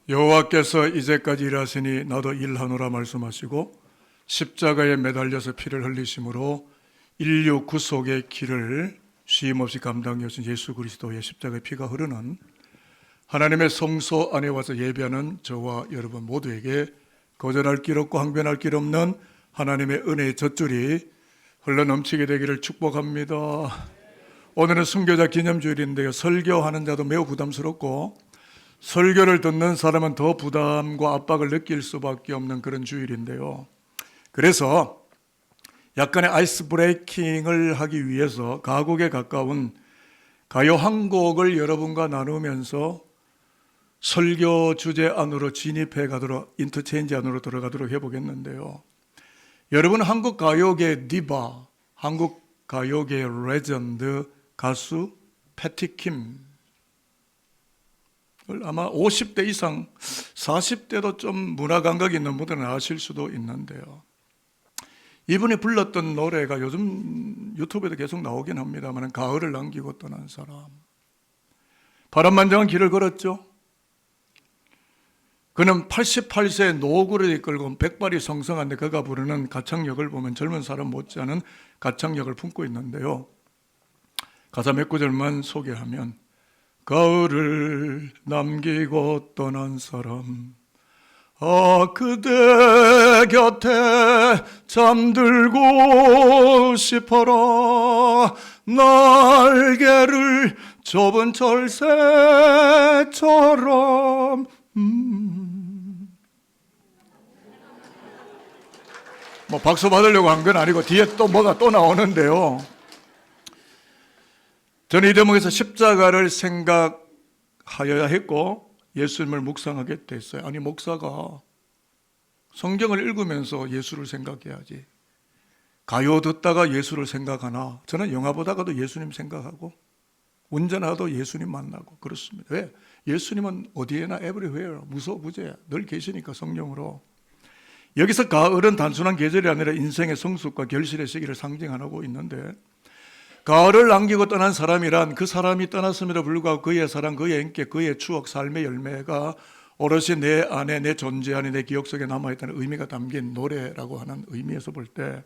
여호와께서 이제까지 일하시니 나도 일하노라 말씀하시고 십자가에 매달려서 피를 흘리심으로 인류 구속의 길을 쉼없이 감당하신 예수 그리스도의 십자가의 피가 흐르는 하나님의 성소 안에 와서 예배하는 저와 여러분 모두에게 거절할 길 없고 항변할 길 없는 하나님의 은혜의 젖줄이 흘러넘치게 되기를 축복합니다. 오늘은 순교자 기념주일인데요, 설교하는 자도 매우 부담스럽고 설교를 듣는 사람은 더 부담과 압박을 느낄 수밖에 없는 그런 주일인데요, 그래서 약간의 아이스 브레이킹을 하기 위해서 가곡에 가까운 가요 한 곡을 여러분과 나누면서 설교 주제 안으로 진입해 가도록, 인터체인지 안으로 들어가도록 해보겠는데요, 여러분 한국 가요계 디바, 한국 가요계 레전드 가수 패티킴 아마 50대 이상, 40대도 좀 문화 감각이 있는 분들은 아실 수도 있는데요, 이분이 불렀던 노래가 요즘 유튜브에도 계속 나오긴 합니다만, 가을을 남기고 떠난 사람. 바람만장한 길을 걸었죠. 그는 88세 노구를 이끌고 백발이 성성한데 그가 부르는 가창력을 보면 젊은 사람 못지않은 가창력을 품고 있는데요, 가사 몇 구절만 소개하면, 가을을 남기고 떠난 사람, 아 그대 곁에 잠들고 싶어라, 날개를 좁은 철새처럼. 뭐 박수 받으려고 한 건 아니고 뒤에 또 뭐가 또 나오는데요, 저는 이 대목에서 십자가를 생각하여야 했고 예수님을 묵상하게 됐어요. 아니, 목사가 성경을 읽으면서 예수를 생각해야지, 가요 듣다가 예수를 생각하나? 저는 영화 보다가도 예수님 생각하고 운전하도 예수님 만나고 그렇습니다. 왜? 예수님은 어디에나 everywhere, 무소부재 늘 계시니까, 성령으로. 여기서 가을은 단순한 계절이 아니라 인생의 성숙과 결실의 시기를 상징하고 있는데, 가을을 남기고 떠난 사람이란 그 사람이 떠났음에도 불구하고 그의 사랑, 그의 인격, 그의 추억, 삶의 열매가 오롯이 내 안에, 내 존재 안에, 내 기억 속에 남아있다는 의미가 담긴 노래라고 하는 의미에서 볼 때,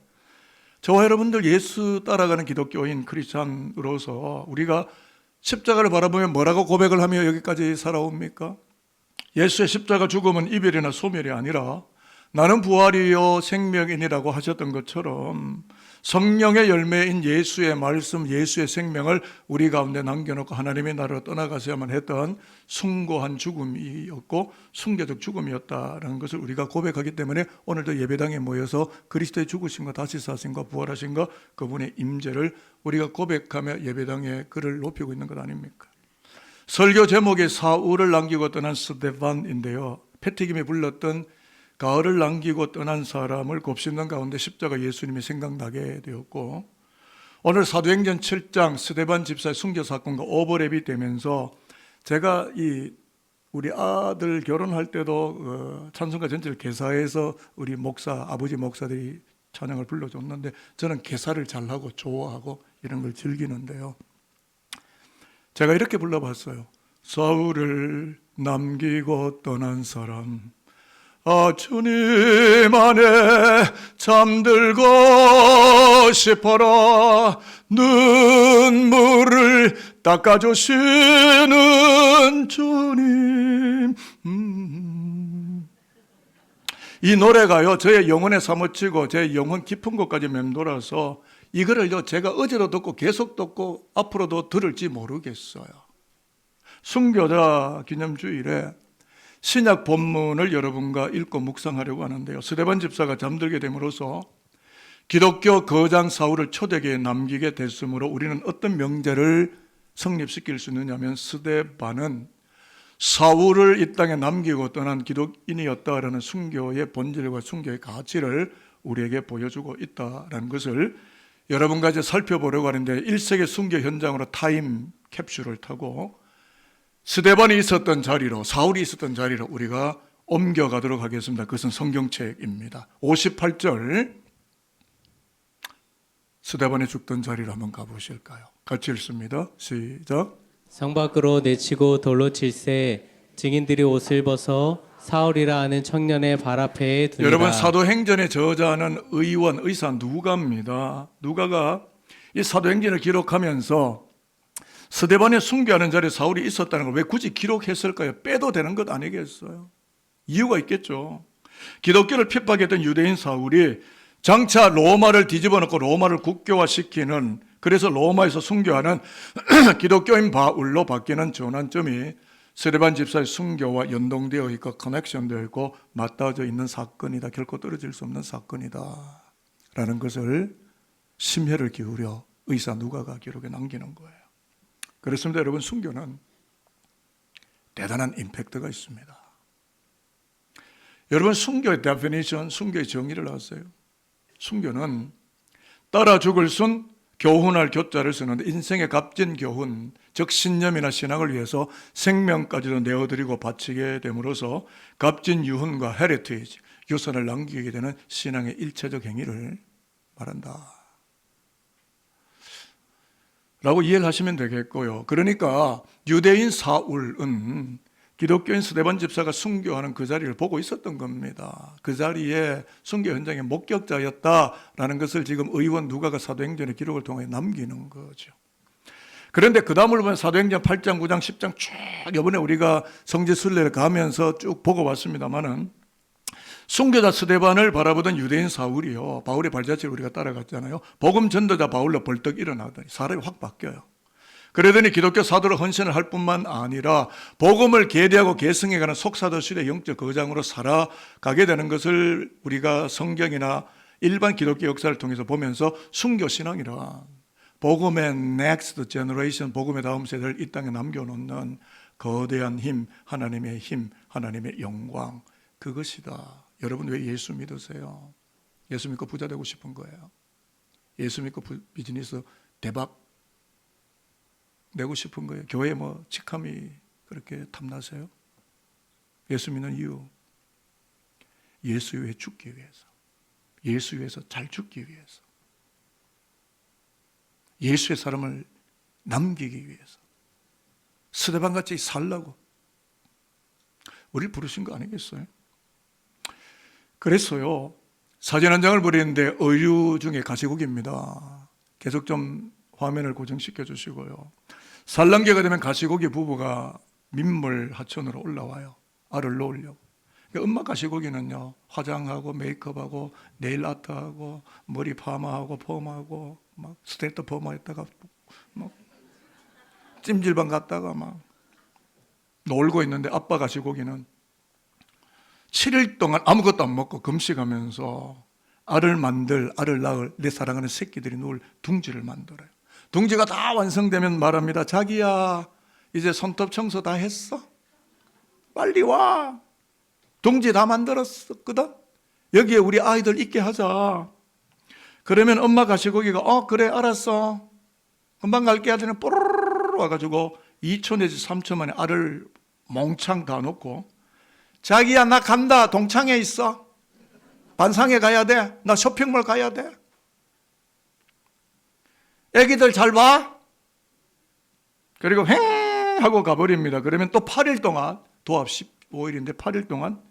저와 여러분들 예수 따라가는 기독교인 크리스찬으로서 우리가 십자가를 바라보면 뭐라고 고백을 하며 여기까지 살아옵니까? 예수의 십자가 죽음은 이별이나 소멸이 아니라 나는 부활이요 생명이니라고 하셨던 것처럼 성령의 열매인 예수의 말씀, 예수의 생명을 우리 가운데 남겨놓고 하나님의 나라로 떠나가셔야만 했던 숭고한 죽음이었고 순교적 죽음이었다는 것을 우리가 고백하기 때문에 오늘도 예배당에 모여서 그리스도의 죽으심과 다시 사심과 부활하심과 그분의 임재를 우리가 고백하며 예배당에 글을 높이고 있는 것 아닙니까? 설교 제목이 사울을 남기고 떠난 스데반인데요, 패티김이 불렀던 가을을 남기고 떠난 사람을 곱씹는 가운데 십자가 예수님이 생각나게 되었고, 오늘 사도행전 7장 스데반 집사의 순교 사건과 오버랩이 되면서 제가 우리 아들 결혼할 때도 찬송가 전체를 개사해서 우리 목사, 아버지 목사들이 찬양을 불러줬는데, 저는 개사를 잘하고 좋아하고 이런 걸 즐기는데요, 제가 이렇게 불러봤어요. 사울을 남기고 떠난 사람, 아 주님 안에 잠들고 싶어라, 눈물을 닦아주시는 주님. 이 노래가요 저의 영혼에 사무치고 제 영혼 깊은 곳까지 맴돌아서 이거를요 제가 어제도 듣고 계속 듣고 앞으로도 들을지 모르겠어요. 순교자 기념주일에 신약 본문을 여러분과 읽고 묵상하려고 하는데요, 스데반 집사가 잠들게 됨으로써 기독교 거장 사울을 초대기에 남기게 됐으므로 우리는 어떤 명제를 성립시킬 수 있느냐면, 스데반은 사울을 이 땅에 남기고 떠난 기독인이었다라는 순교의 본질과 순교의 가치를 우리에게 보여주고 있다는 것을 여러분과 이제 살펴보려고 하는데, 1세기 순교 현장으로 타임 캡슐을 타고 스데반이 있었던 자리로, 사울이 있었던 자리로 우리가 옮겨가도록 하겠습니다. 그것은 성경책입니다. 58절, 스데반이 죽던 자리로 한번 가보실까요? 같이 읽습니다. 시작. 성 밖으로 내치고 돌로 칠세 증인들이 옷을 벗어 사울이라 하는 청년의 발 앞에 두니라. 여러분, 사도행전의 저자는 의사 누가입니다. 누가가 이 사도행전을 기록하면서 스데반에 순교하는 자리에 사울이 있었다는 걸 왜 굳이 기록했을까요? 빼도 되는 것 아니겠어요? 이유가 있겠죠. 기독교를 핍박했던 유대인 사울이 장차 로마를 뒤집어놓고 로마를 국교화시키는, 그래서 로마에서 순교하는 기독교인 바울로 바뀌는 전환점이 스데반 집사의 순교와 연동되어 있고 커넥션되어 있고 맞닿아져 있는 사건이다. 결코 떨어질 수 없는 사건이다 라는 것을 심혈을 기울여 의사 누가가 기록에 남기는 거예요. 그렇습니다. 여러분, 순교는 대단한 임팩트가 있습니다. 여러분, 순교의 데피니션, 순교의 정의를 아세요? 순교는 따라 죽을 순 교훈할 교자를 쓰는데, 인생의 값진 교훈, 즉 신념이나 신앙을 위해서 생명까지도 내어드리고 바치게 됨으로써 값진 유훈과 헤리티지, 유산을 남기게 되는 신앙의 일체적 행위를 말한다 라고 이해를 하시면 되겠고요. 그러니까 유대인 사울은 기독교인 스데반 집사가 순교하는 그 자리를 보고 있었던 겁니다. 그 자리에 순교 현장의 목격자였다라는 것을 지금 의원 누가가 사도행전의 기록을 통해 남기는 거죠. 그런데 그 다음을 보면 사도행전 8장, 9장, 10장 쭉 이번에 우리가 성지순례를 가면서 쭉 보고 왔습니다만은, 순교자 스데반을 바라보던 유대인 사울이요, 바울의 발자취를 우리가 따라갔잖아요. 복음 전도자 바울로 벌떡 일어나더니 사람이 확 바뀌어요. 그러더니 기독교 사도로 헌신을 할 뿐만 아니라 복음을 계대하고 계승해가는 속사도실의 영적 거장으로 살아가게 되는 것을 우리가 성경이나 일반 기독교 역사를 통해서 보면서 순교신앙이라, 복음의 넥스트 제너레이션, 복음의 다음 세대를 이 땅에 남겨놓는 거대한 힘, 하나님의 영광, 그것이다. 여러분, 왜 예수 믿으세요? 예수 믿고 부자 되고 싶은 거예요? 예수 믿고 비즈니스 대박 내고 싶은 거예요? 교회 뭐 직함이 그렇게 탐나세요? 예수 믿는 이유, 예수 위해 죽기 위해서, 예수 위해서 잘 죽기 위해서, 예수의 사람을 남기기 위해서, 스데반같이 살라고 우리를 부르신 거 아니겠어요? 그래서요, 사진 한 장을 보리는데 의류 중에 가시고기입니다. 계속 좀 화면을 고정시켜 주시고요. 산란기가 되면 가시고기 부부가 민물 하천으로 올라와요. 알을 놓으려고. 엄마 가시고기는요, 화장하고 메이크업하고 네일 아트하고 머리 파마하고 펌하고 막 스트레이트 펌했다가 막 찜질방 갔다가 막 놀고 있는데, 아빠 가시고기는 7일 동안 아무것도 안 먹고 금식하면서 알을 낳을 내 사랑하는 새끼들이 누울 둥지를 만들어요. 둥지가 다 완성되면 말합니다. 자기야, 이제 손톱 청소 다 했어? 빨리 와. 둥지 다 만들었거든? 여기에 우리 아이들 있게 하자. 그러면 엄마 가시고기가 그래 알았어, 금방 갈게 하더니 뽀로로로 와가지고 2초 내지 3초 만에 알을 몽창 다 놓고, 자기야 나 간다, 동창에 있어, 반상회 가야 돼, 나 쇼핑몰 가야 돼, 애기들 잘 봐. 그리고 행 하고 가버립니다. 그러면 또 8일 동안, 도합 15일인데 8일 동안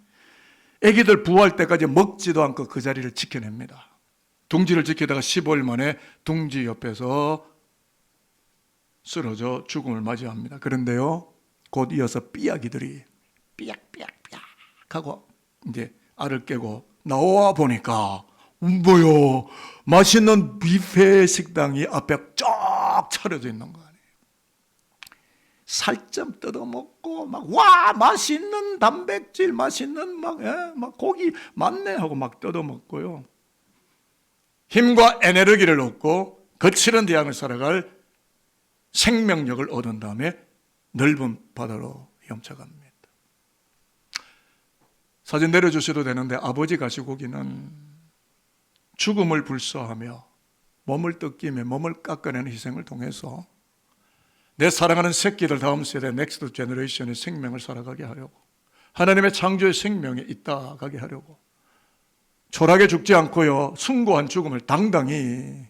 애기들 부화할 때까지 먹지도 않고 그 자리를 지켜냅니다. 둥지를 지키다가 15일 만에 둥지 옆에서 쓰러져 죽음을 맞이합니다. 그런데요, 곧 이어서 삐약이들이 삐약삐약삐약 하고 이제 알을 깨고 나와 보니까 뭐요, 맛있는 뷔페 식당이 앞에 쫙 차려져 있는 거 아니에요. 살점 뜯어먹고 막 와 맛있는 단백질, 맛있는 막 고기 많네 하고 막 뜯어먹고요, 힘과 에너지를 얻고 거칠은 대항을 살아갈 생명력을 얻은 다음에 넓은 바다로 헤엄쳐갑니다. 사진 내려주셔도 되는데, 아버지 가시고기는 죽음을 불사하며 몸을 뜯기며 몸을 깎아내는 희생을 통해서 내 사랑하는 새끼들, 다음 세대 넥스트 제너레이션의 생명을 살아가게 하려고, 하나님의 창조의 생명에 있다가게 하려고 초라하게 죽지 않고요, 숭고한 죽음을 당당히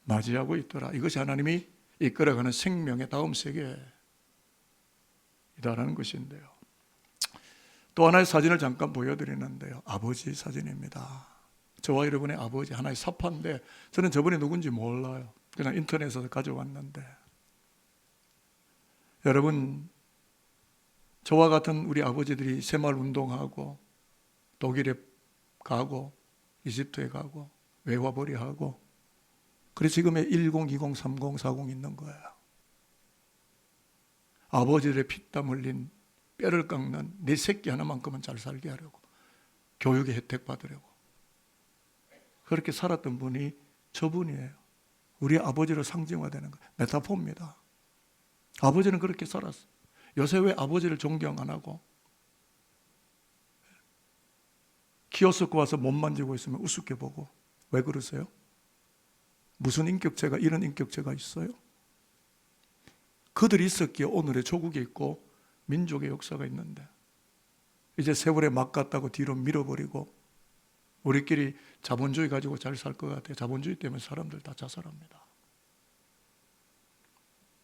맞이하고 있더라. 이것이 하나님이 이끌어가는 생명의 다음 세계 이다라는 것인데요. 또 하나의 사진을 잠깐 보여드리는데요. 아버지 사진입니다. 저와 여러분의 아버지, 하나의 사파인데 저는 저분이 누군지 몰라요. 그냥 인터넷에서 가져왔는데, 여러분, 저와 같은 우리 아버지들이 새마을 운동하고 독일에 가고 이집트에 가고 외화벌이 하고, 그래서 지금의 10, 20, 30, 40 있는 거예요. 아버지들의 피땀 흘린 뼈를 깎는 내 새끼 하나만큼은 잘 살게 하려고, 교육의 혜택 받으려고 그렇게 살았던 분이 저분이에요. 우리 아버지로 상징화되는 거예요. 메타포입니다. 아버지는 그렇게 살았어요. 요새 왜 아버지를 존경 안 하고 키오스크 와서 몸 만지고 있으면 우습게 보고, 왜 그러세요? 무슨 인격체가 이런 인격체가 있어요? 그들이 있었기에 오늘의 조국이 있고 민족의 역사가 있는데, 이제 세월에 막 갔다고 뒤로 밀어버리고 우리끼리 자본주의 가지고 잘 살 것 같아요. 자본주의 때문에 사람들 다 자살합니다.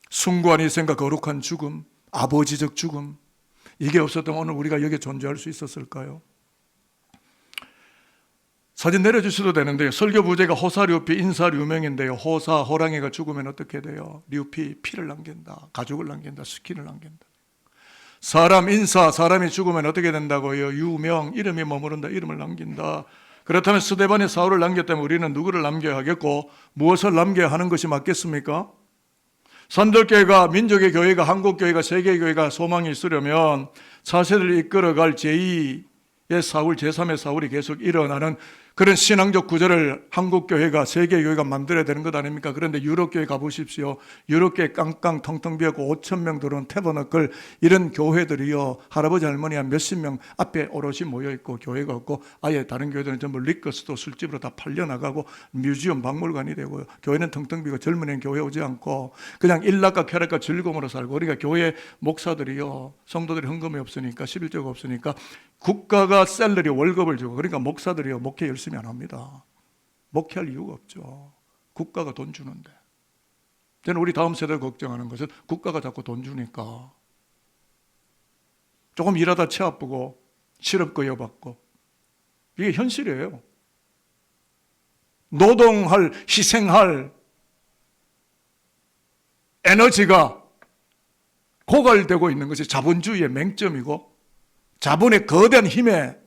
숭고한 희생과 거룩한 죽음, 아버지적 죽음, 이게 없었다면 오늘 우리가 여기에 존재할 수 있었을까요? 사진 내려주셔도 되는데요. 설교 부제가 호사류피 인사류명인데요. 호사, 호랑이가 죽으면 어떻게 돼요? 류피, 피를 남긴다, 가족을 남긴다, 스킨을 남긴다. 사람, 인사, 사람이 죽으면 어떻게 된다고요? 유명, 이름이 머무른다, 이름을 남긴다. 그렇다면 스데반이 사울을 남겼다면 우리는 누구를 남겨야 하겠고 무엇을 남겨야 하는 것이 맞겠습니까? 산들교회가, 민족의 교회가, 한국교회가, 세계교회가 소망이 있으려면 차세대를 이끌어갈 제2의 사울, 제3의 사울이 계속 일어나는 그런 신앙적 구조를 한국교회가, 세계교회가 만들어야 되는 것 아닙니까? 그런데 유럽교회 가보십시오. 유럽교회 깡깡 텅텅 비었고 5,000명 들어온 태버너클, 이런 교회들이요, 할아버지 할머니 한 몇십 명 앞에 오롯이 모여있고 교회가 없고, 아예 다른 교회들은 전부 리커스도 술집으로 다 팔려나가고 뮤지엄 박물관이 되고요. 교회는 텅텅 비고 젊은이는 교회 오지 않고 그냥 일락과 쾌락과 즐거움으로 살고, 그러니까 교회 목사들이요, 성도들이 헌금이 없으니까, 11조가 없으니까 국가가 셀러리 월급을 주고, 그러니까 목사들이요 목회 열심히 안 합니다. 목회할 이유가 없죠. 국가가 돈 주는데. 저는 우리 다음 세대를 걱정하는 것은 국가가 자꾸 돈 주니까 조금 일하다 치 아프고 실업급여 받고, 이게 현실이에요. 노동할, 희생할 에너지가 고갈되고 있는 것이 자본주의의 맹점이고, 자본의 거대한 힘에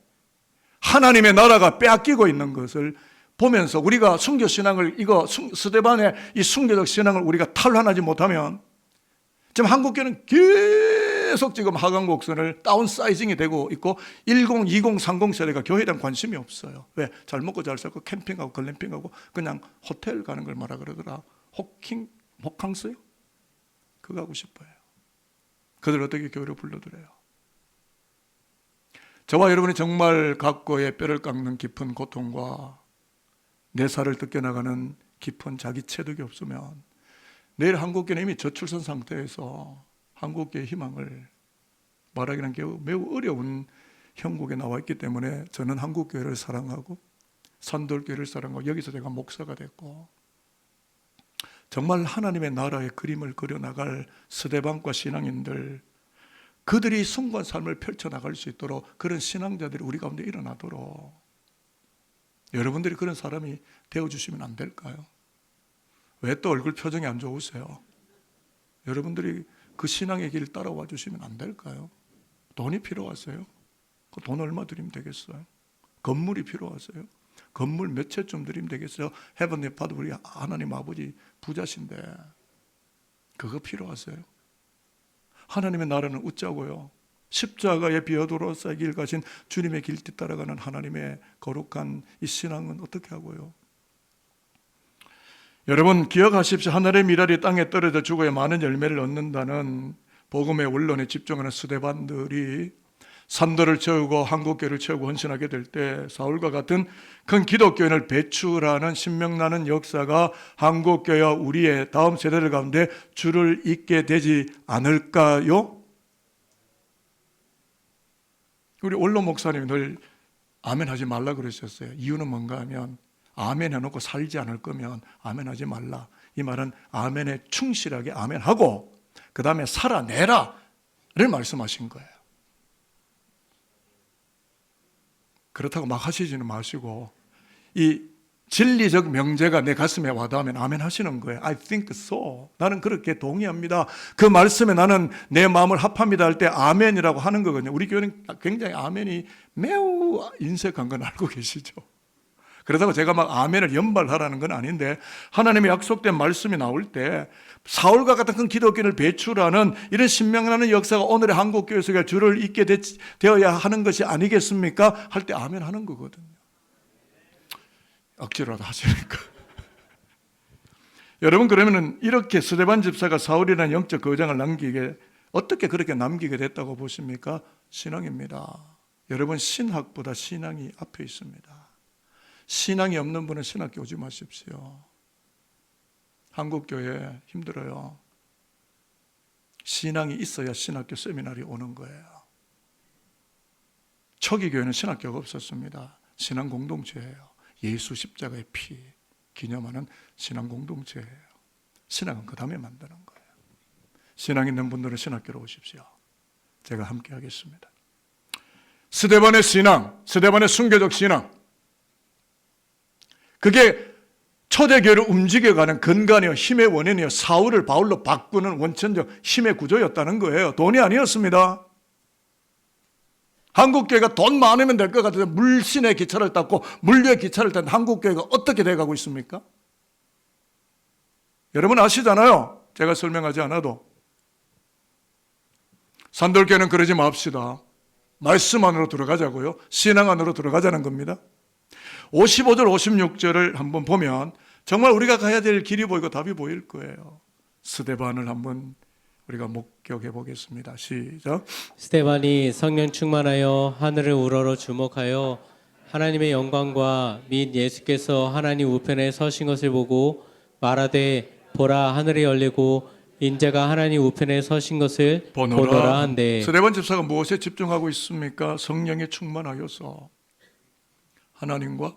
하나님의 나라가 빼앗기고 있는 것을 보면서 우리가 순교신앙을, 이거 스데반의 이 순교적 신앙을 우리가 탈환하지 못하면, 지금 한국교회는 계속 지금 하강 곡선을 다운사이징이 되고 있고 10, 20, 30 세대가 교회에 대한 관심이 없어요. 왜? 잘 먹고 잘 살고 캠핑하고 글램핑하고 그냥 호텔 가는 걸 뭐라 그러더라? 호캉스요? 그거 하고 싶어요. 그들 어떻게 교회로 불러들여요? 저와 여러분이 정말 각고의 뼈를 깎는 깊은 고통과 내 살을 뜯겨나가는 깊은 자기 체득이 없으면 내일 한국교회는 이미 저출산 상태에서 한국교회의 희망을 말하기는 매우 어려운 형국에 나와 있기 때문에, 저는 한국교회를 사랑하고 산돌교회를 사랑하고 여기서 제가 목사가 됐고, 정말 하나님의 나라의 그림을 그려나갈 스데반과 신앙인들, 그들이 숭고한 삶을 펼쳐나갈 수 있도록 그런 신앙자들이 우리 가운데 일어나도록 여러분들이 그런 사람이 되어주시면 안 될까요? 왜 또 얼굴 표정이 안 좋으세요? 여러분들이 그 신앙의 길 따라와 주시면 안 될까요? 돈이 필요하세요? 그 돈 얼마 드리면 되겠어요? 건물이 필요하세요? 건물 몇 채쯤 드리면 되겠어요? 헤븐리 파더, 우리 하나님 아버지 부자신데 그거 필요하세요? 하나님의 나라는 웃자고요. 십자가의 비어도로서의 길 가신 주님의 길 뒤따라가는 하나님의 거룩한 이 신앙은 어떻게 하고요? 여러분 기억하십시오. 하늘의 미랄이 땅에 떨어져 죽어야 많은 열매를 얻는다는 복음의 원론에 집중하는 스데반들이 산들을 채우고 한국교회를 채우고 헌신하게 될 때 사울과 같은 큰 기독교인을 배출하는 신명나는 역사가 한국교회와 우리의 다음 세대들 가운데 줄을 잇게 되지 않을까요? 우리 원로 목사님이 늘 아멘 하지 말라 그러셨어요. 이유는 뭔가 하면 아멘 해놓고 살지 않을 거면 아멘 하지 말라. 이 말은 아멘에 충실하게 아멘하고 그 다음에 살아내라. 말씀하신 거예요. 그렇다고 막 하시지는 마시고 이 진리적 명제가 내 가슴에 와닿으면 아멘 하시는 거예요. I think so. 나는 그렇게 동의합니다. 그 말씀에 나는 내 마음을 합합니다 할 때 아멘이라고 하는 거거든요. 우리 교회는 굉장히 아멘이 매우 인색한 건 알고 계시죠. 그러다가 제가 막 아멘을 연발하라는 건 아닌데 하나님의 약속된 말씀이 나올 때 사울과 같은 큰 기독교인을 배출하는 이런 신명나는 역사가 오늘의 한국교회에서 줄을 잇게 되어야 하는 것이 아니겠습니까? 할 때 아멘 하는 거거든요. 억지로라도 하시니까. 여러분, 그러면은 이렇게 스데반 집사가 사울이라는 영적 거장을 남기게, 어떻게 그렇게 남기게 됐다고 보십니까? 신앙입니다. 여러분, 신학보다 신앙이 앞에 있습니다. 신앙이 없는 분은 신학교 오지 마십시오. 한국교회 힘들어요. 신앙이 있어야 신학교 세미나리 오는 거예요. 초기 교회는 신학교가 없었습니다. 신앙 공동체예요. 예수 십자가의 피 기념하는 신앙 공동체예요. 신앙은 그 다음에 만드는 거예요. 신앙 있는 분들은 신학교로 오십시오. 제가 함께 하겠습니다. 스데반의 신앙, 스데반의 순교적 신앙, 그게 초대교회를 움직여가는 근간이요, 힘의 원인이요, 사울을 바울로 바꾸는 원천적 힘의 구조였다는 거예요. 돈이 아니었습니다. 한국교회가 돈 많으면 될 것 같은데 물신의 기차를 탔고 물류의 기차를 탄 한국교회가 어떻게 돼가고 있습니까? 여러분 아시잖아요. 제가 설명하지 않아도. 산돌교회는 그러지 맙시다. 말씀 안으로 들어가자고요. 신앙 안으로 들어가자는 겁니다. 55절 56절을 한번 보면 정말 우리가 가야 될 길이 보이고 답이 보일 거예요. 스데반을 한번 우리가 목격해 보겠습니다. 시작. 스데반이 성령 충만하여 하늘을 우러러 주목하여 하나님의 영광과 및 예수께서 하나님 우편에 서신 것을 보고 말하되 보라 하늘이 열리고 인자가 하나님 우편에 서신 것을 보노라 한데. 스데반 집사가 무엇에 집중하고 있습니까? 성령에 충만하여서 하나님과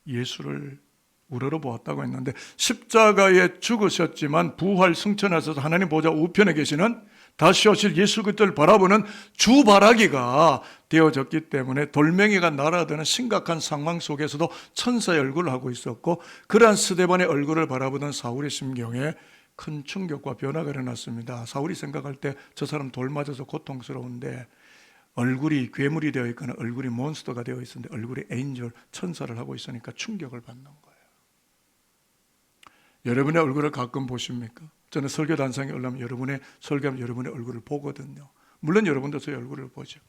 예수를 우러러 보았다고 했는데 십자가에 죽으셨지만 부활 승천하셔서 하나님 보좌 우편에 계시는 다시 오실 예수 그리스도를 바라보는 주바라기가 되어졌기 때문에 돌멩이가 날아드는 심각한 상황 속에서도 천사의 얼굴을 하고 있었고, 그러한 스데반의 얼굴을 바라보던 사울의 심경에 큰 충격과 변화가 일어났습니다. 사울이 생각할 때 저 사람 돌 맞아서 고통스러운데 얼굴이 괴물이 되어 있거나 얼굴이 몬스터가 되어 있었는데 얼굴이 에인절, 천사를 하고 있으니까 충격을 받는 거예요. 여러분의 얼굴을 가끔 보십니까? 저는 설교 단상에 올라면 여러분의 설교하면 여러분의 얼굴을 보거든요. 물론 여러분도 저의 얼굴을 보죠.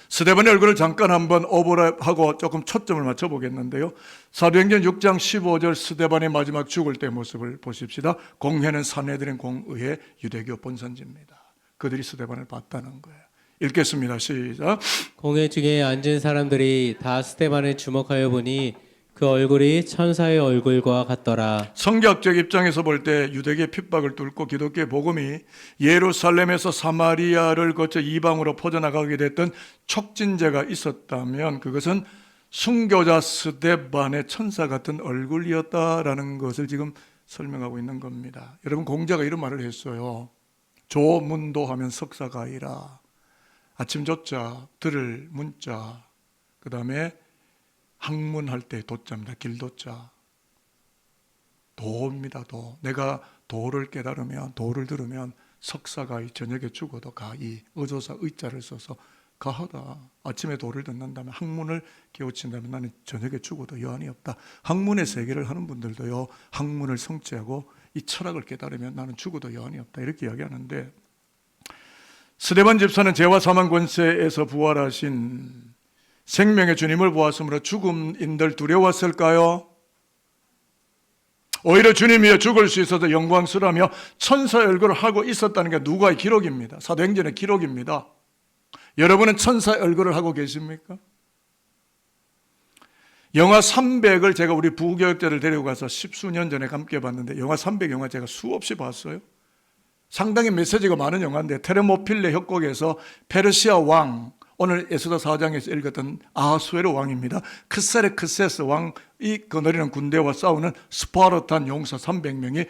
스데반의 얼굴을 잠깐 한번 오버랩하고 조금 초점을 맞춰보겠는데요. 사도행전 6장 15절 스데반의 마지막 죽을 때 모습을 보십시다. 공회는 산헤드린 공의회 유대교 본산지입니다. 그들이 스데반을 봤다는 거예요. 읽겠습니다. 시작. 공회 중에 앉은 사람들이 다 스데반을 주목하여 보니 그 얼굴이 천사의 얼굴과 같더라. 성경적 입장에서 볼 때 유대교의 핍박을 뚫고 기독교의 복음이 예루살렘에서 사마리아를 거쳐 이방으로 퍼져나가게 됐던 촉진제가 있었다면 그것은 순교자 스데반의 천사 같은 얼굴이었다라는 것을 지금 설명하고 있는 겁니다. 여러분, 공자가 이런 말을 했어요. 조문도하면 석사가이라. 아침 조자, 들을 문자, 그 다음에 학문할 때 도자입니다. 길도자. 도입니다. 도. 내가 도를 깨달으면, 도를 들으면 석사가이, 저녁에 죽어도 가이, 의조사 의자를 써서 가하다. 아침에 도를 듣는다면, 학문을 깨우친다면 나는 저녁에 죽어도 여한이 없다. 학문의 세계를 하는 분들도요, 학문을 성취하고 이 철학을 깨달으면 나는 죽어도 여한이 없다. 이렇게 이야기하는데, 스데반 집사는 죄와 사망 권세에서 부활하신 생명의 주님을 보았으므로 죽음인들 두려웠을까요? 오히려 주님이여 죽을 수 있어서 영광스러우며 천사의 얼굴을 하고 있었다는 게 누가의 기록입니다. 사도행전의 기록입니다. 여러분은 천사의 얼굴을 하고 계십니까? 영화 300을 제가 우리 부교육자를 데리고 가서 십수년 전에 함께 봤는데 영화 300 영화 제가 수없이 봤어요. 상당히 메시지가 많은 영화인데 테르모필레 협곡에서 페르시아 왕, 오늘 에스더 4장에서 읽었던 아하수에로 왕입니다. 크세르크세스 왕이 거느리는 군대와 싸우는 스파르탄 용사 300명이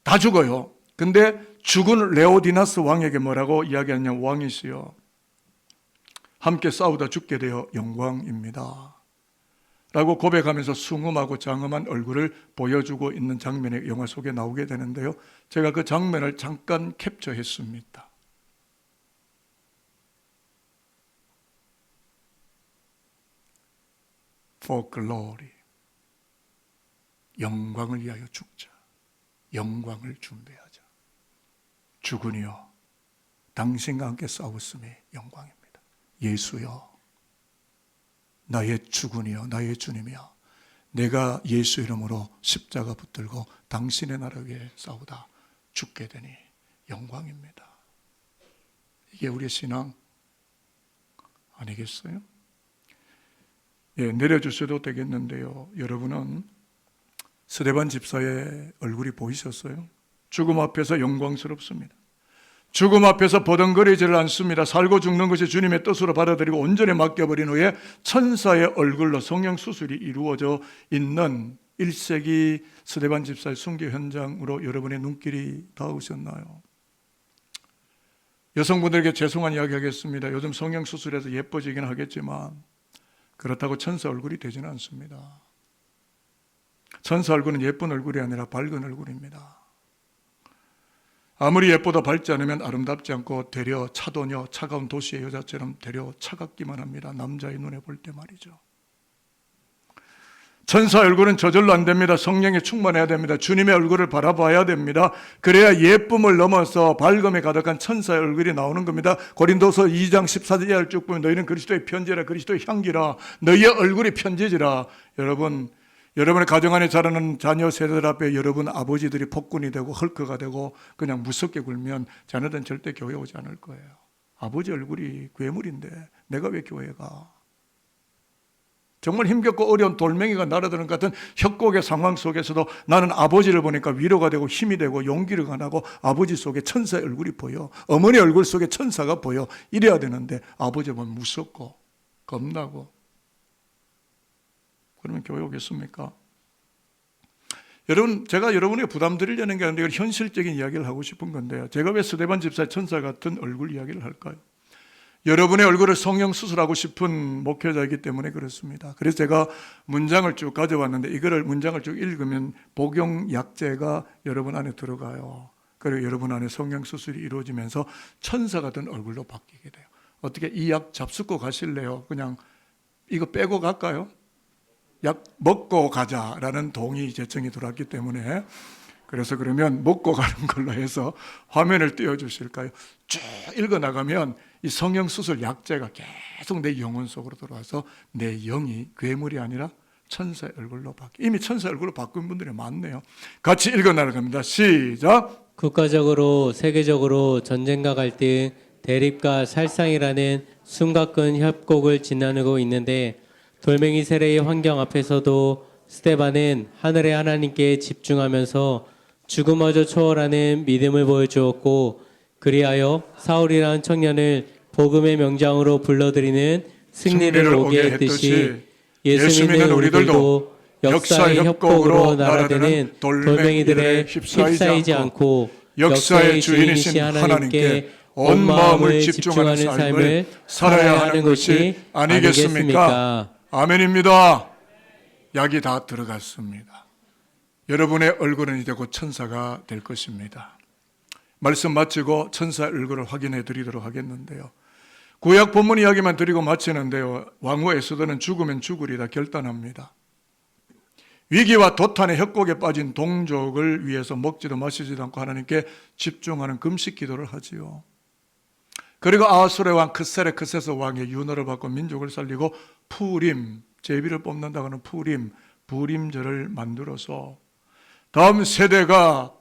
다 죽어요. 근데 죽은 레오디나스 왕에게 뭐라고 이야기하냐? 왕이시여, 함께 싸우다 죽게 되어 영광입니다 라고 고백하면서 숭음하고 장엄한 얼굴을 보여주고 있는 장면이 영화 속에 나오게 되는데요, 제가 그 장면을 잠깐 캡처했습니다. For glory, 영광을 위하여 죽자, 영광을 준비하자. 주군이여, 당신과 함께 싸웠음이 영광입니다. 예수여, 나의 주군이여, 나의 주님이여, 내가 예수 이름으로 십자가 붙들고 당신의 나라 위에 싸우다 죽게 되니 영광입니다. 이게 우리의 신앙 아니겠어요? 예, 내려주셔도 되겠는데요, 여러분은 스데반 집사의 얼굴이 보이셨어요? 죽음 앞에서 영광스럽습니다. 죽음 앞에서 버덩거리지를 않습니다. 살고 죽는 것이 주님의 뜻으로 받아들이고 온전히 맡겨버린 후에 천사의 얼굴로 성령 수술이 이루어져 있는 1세기 스데반 집사의 순교 현장으로 여러분의 눈길이 닿으셨나요? 여성분들에게 죄송한 이야기 하겠습니다. 요즘 성령 수술해서 예뻐지긴 하겠지만 그렇다고 천사 얼굴이 되지는 않습니다. 천사 얼굴은 예쁜 얼굴이 아니라 밝은 얼굴입니다. 아무리 예쁘다 밝지 않으면 아름답지 않고 되려 차도녀, 차가운 도시의 여자처럼 되려 차갑기만 합니다. 남자의 눈에 볼 때 말이죠. 천사 얼굴은 저절로 안 됩니다. 성령에 충만해야 됩니다. 주님의 얼굴을 바라봐야 됩니다. 그래야 예쁨을 넘어서 밝음에 가득한 천사의 얼굴이 나오는 겁니다. 고린도서 2장 14절을 쭉 보면 너희는 그리스도의 편지라, 그리스도의 향기라, 너희의 얼굴이 편지지라. 여러분의 가정 안에 자라는 자녀 세대들 앞에 여러분 아버지들이 폭군이 되고 헐크가 되고 그냥 무섭게 굴면 자녀들은 절대 교회 오지 않을 거예요. 아버지 얼굴이 괴물인데 내가 왜 교회 가? 정말 힘겹고 어려운 돌멩이가 날아드는 것 같은 협곡의 상황 속에서도 나는 아버지를 보니까 위로가 되고 힘이 되고 용기를 가나고 아버지 속에 천사의 얼굴이 보여, 어머니 얼굴 속에 천사가 보여. 이래야 되는데 아버지 보면 무섭고 겁나고. 그러면 교회 오겠습니까? 여러분, 제가 여러분에게 부담 드리려는 게 아니라 현실적인 이야기를 하고 싶은 건데요, 제가 왜 스데반 집사의 천사 같은 얼굴 이야기를 할까요? 여러분의 얼굴을 성령 수술하고 싶은 목회자이기 때문에 그렇습니다. 그래서 제가 문장을 쭉 가져왔는데 이거를 문장을 쭉 읽으면 복용약재가 여러분 안에 들어가요. 그리고 여러분 안에 성령 수술이 이루어지면서 천사 같은 얼굴로 바뀌게 돼요. 어떻게 이 약 잡숫고 가실래요? 그냥 이거 빼고 갈까요? 약 먹고 가자라는 동의 제청이 들어왔기 때문에, 그래서 그러면 먹고 가는 걸로 해서 화면을 띄워주실까요? 쭉 읽어나가면 이 성령 수술 약재가 계속 내 영혼 속으로 들어와서 내 영이 괴물이 아니라 천사의 얼굴로 바뀌어. 이미 천사의 얼굴로 바꾼 분들이 많네요. 같이 읽어나갑니다. 시작. 국가적으로 세계적으로 전쟁과 갈등, 대립과 살상이라는 숨가쁜 협곡을 지나고 있는데 돌멩이 세례의 환경 앞에서도 스데반은 하늘의 하나님께 집중하면서 죽음마저 초월하는 믿음을 보여주었고, 그리하여 사울이라는 청년을 복음의 명장으로 불러들이는 승리를 오게 했듯이 예수 믿는 우리들도 역사의 협곡으로 날아드는 돌멩이들에 휩싸이지 않고 역사의 주인이신 하나님께 온 마음을 집중하는 삶을 살아야 하는 것이 아니겠습니까? 아멘입니다. 약이 다 들어갔습니다. 여러분의 얼굴은 이제 곧 천사가 될 것입니다. 말씀 마치고 천사의 얼굴을 확인해 드리도록 하겠는데요, 구약 본문 이야기만 드리고 마치는데요, 왕후 에스더는 죽으면 죽으리다 결단합니다. 위기와 도탄의 협곡에 빠진 동족을 위해서 먹지도 마시지도 않고 하나님께 집중하는 금식 기도를 하지요. 그리고 아하수르의 왕 크세레크세스 왕의 윤허를 받고 민족을 살리고 푸림, 제비를 뽑는다고 하는 부림절을 만들어서 다음 세대가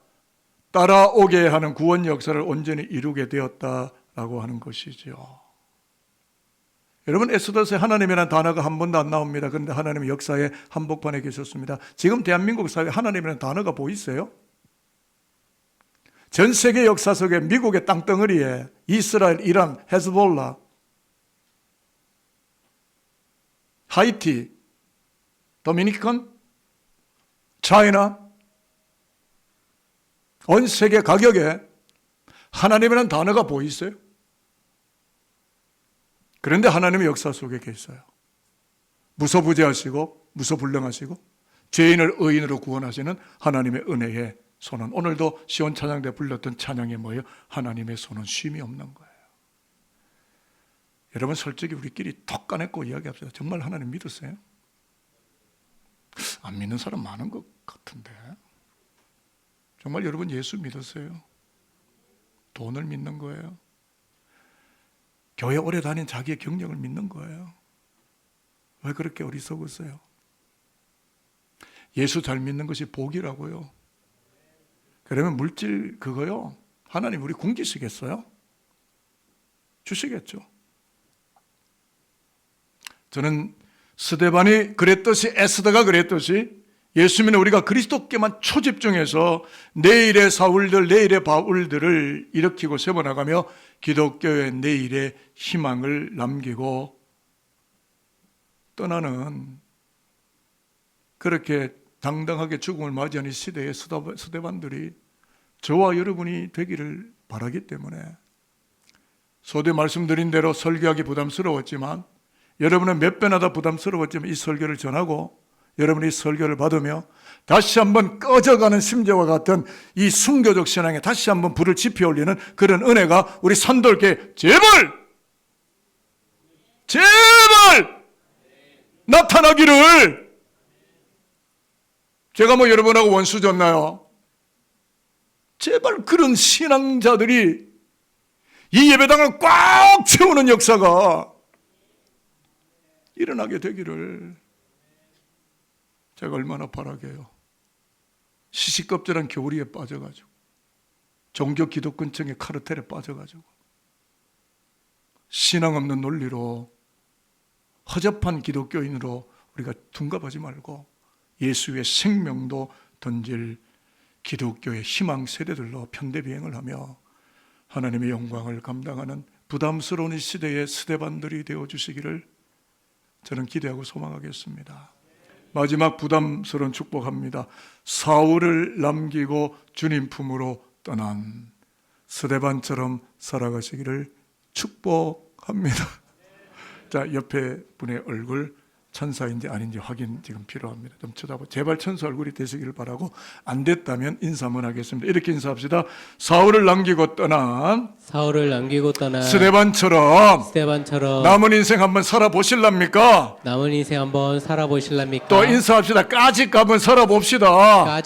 따라오게 하는 구원 역사를 온전히 이루게 되었다라고 하는 것이죠. 여러분, 에스더서에 하나님이라는 단어가 한 번도 안 나옵니다. 그런데 하나님의 역사의 한복판에 계셨습니다. 지금 대한민국 사회에 하나님이라는 단어가 보이세요? 전 세계 역사 속에 미국의 땅덩어리에 이스라엘, 이란, 헤즈볼라, 하이티, 도미니칸, 차이나, 온 세계 가격에 하나님이라는 단어가 보이세요? 그런데 하나님의 역사 속에 계셔요. 무소부재하시고 무소불능하시고 죄인을 의인으로 구원하시는 하나님의 은혜의 손은, 오늘도 시온 찬양대 불렀던 찬양이 뭐예요? 하나님의 손은 쉼이 없는 거예요. 여러분, 솔직히 우리끼리 톡 까냈고 이야기합시다. 정말 하나님 믿으세요? 안 믿는 사람 많은 것 같은데. 정말 여러분 예수 믿으세요? 돈을 믿는 거예요? 교회 오래 다닌 자기의 경력을 믿는 거예요? 왜 그렇게 어리석으세요? 예수 잘 믿는 것이 복이라고요. 그러면 물질 그거요, 하나님 우리 굶기시겠어요? 주시겠죠. 저는 스데반이 그랬듯이, 에스더가 그랬듯이 예수 믿는 우리가 그리스도께만 초집중해서 내일의 사울들, 내일의 바울들을 일으키고 세워나가며 기독교의 내일의 희망을 남기고 떠나는, 그렇게 당당하게 죽음을 맞이하는 시대의 스데반들이 저와 여러분이 되기를 바라기 때문에, 소대 말씀드린 대로 설교하기 부담스러웠지만, 여러분은 몇 배나 더 부담스러웠지만 이 설교를 전하고 여러분이 설교를 받으며 다시 한번 꺼져가는 심지어와 같은 이 순교적 신앙에 다시 한번 불을 지펴 올리는 그런 은혜가 우리 산돌교에 제발 나타나기를. 제가 뭐 여러분하고 원수 졌나요? 제발 그런 신앙자들이 이 예배당을 꽉 채우는 역사가 일어나게 되기를 제가 얼마나 바라게요. 시시껍질한 교리에 빠져가지고, 종교 기독권층의 카르텔에 빠져가지고, 신앙 없는 논리로 허접한 기독교인으로 우리가 둔갑하지 말고 예수의 생명도 던질 기독교의 희망 세대들로 편대비행을 하며 하나님의 영광을 감당하는 부담스러운 이 시대의 스데반들이 되어주시기를 저는 기대하고 소망하겠습니다. 마지막 부담스러운 축복합니다. 사울을 남기고 주님 품으로 떠난 스데반처럼 살아가시기를 축복합니다. 자, 옆에 분의 얼굴 천사인지 아닌지 확인 지금 필요합니다. 좀 쳐다보. 제발 천사 얼굴이 되시기를 바라고, 안 됐다면 인사 한번 하겠습니다. 이렇게 인사합시다. 사울을 남기고 떠난 스데반처럼 남은 인생 한번 살아보실랍니까? 또 인사합시다. 까짓거 한번 살아봅시다.